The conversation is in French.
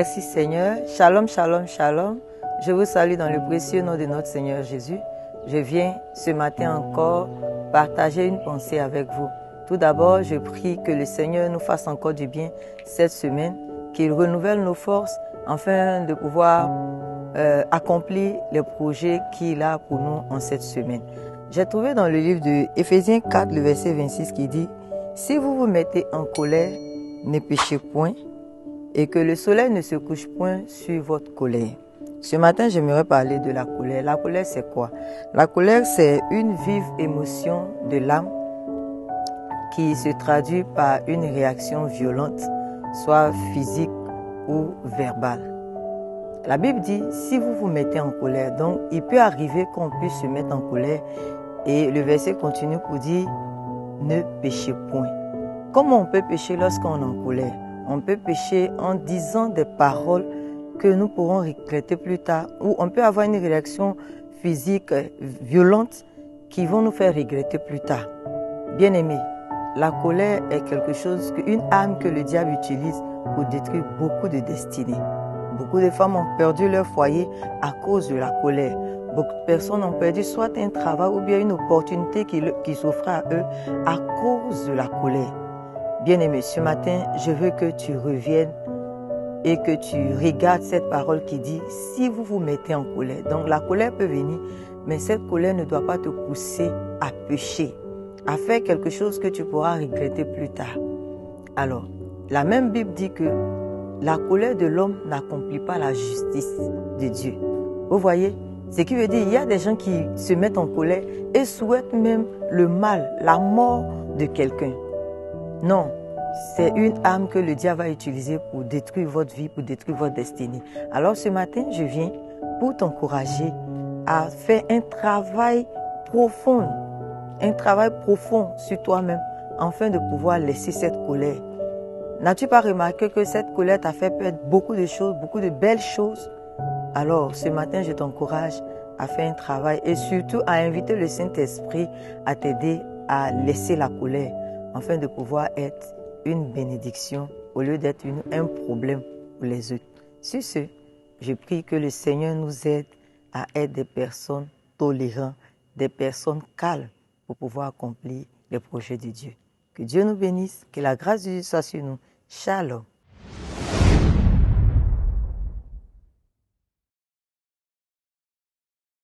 Merci Seigneur. Shalom, shalom, shalom. Je vous salue dans le précieux nom de notre Seigneur Jésus. Je viens ce matin encore partager une pensée avec vous. Tout d'abord, je prie que le Seigneur nous fasse encore du bien cette semaine, qu'il renouvelle nos forces afin de pouvoir accomplir les projets qu'il a pour nous en cette semaine. J'ai trouvé dans le livre de Éphésiens 4, le verset 26 qui dit « Si vous vous mettez en colère, ne péchez point, et que le soleil ne se couche point sur votre colère. » Ce matin, j'aimerais parler de la colère. La colère, c'est quoi? La colère, c'est une vive émotion de l'âme qui se traduit par une réaction violente, soit physique ou verbale. La Bible dit, si vous vous mettez en colère, donc il peut arriver qu'on puisse se mettre en colère, et le verset continue pour dire, ne péchez point. Comment on peut pécher lorsqu'on est en colère? On peut pécher en disant des paroles que nous pourrons regretter plus tard, ou on peut avoir une réaction physique violente qui vont nous faire regretter plus tard. Bien-aimés, la colère est quelque chose, une arme que le diable utilise pour détruire beaucoup de destinées. Beaucoup de femmes ont perdu leur foyer à cause de la colère. Beaucoup de personnes ont perdu soit un travail ou bien une opportunité qui s'offrait à eux à cause de la colère. Bien-aimé, ce matin, je veux que tu reviennes et que tu regardes cette parole qui dit « Si vous vous mettez en colère ». Donc la colère peut venir, mais cette colère ne doit pas te pousser à pécher, à faire quelque chose que tu pourras regretter plus tard. Alors, la même Bible dit que la colère de l'homme n'accomplit pas la justice de Dieu. Vous voyez? Ce qui veut dire qu'il y a des gens qui se mettent en colère et souhaitent même le mal, la mort de quelqu'un. Non, c'est une arme que le diable va utiliser pour détruire votre vie, pour détruire votre destinée. Alors ce matin, je viens pour t'encourager à faire un travail profond sur toi-même, afin de pouvoir laisser cette colère. N'as-tu pas remarqué que cette colère t'a fait perdre beaucoup de choses, beaucoup de belles choses? Alors ce matin, je t'encourage à faire un travail et surtout à inviter le Saint-Esprit à t'aider à laisser la colère, afin de pouvoir être une bénédiction au lieu d'être un problème pour les autres. Sur ce, je prie que le Seigneur nous aide à être des personnes tolérantes, des personnes calmes pour pouvoir accomplir les projets de Dieu. Que Dieu nous bénisse, que la grâce de Dieu soit sur nous. Shalom.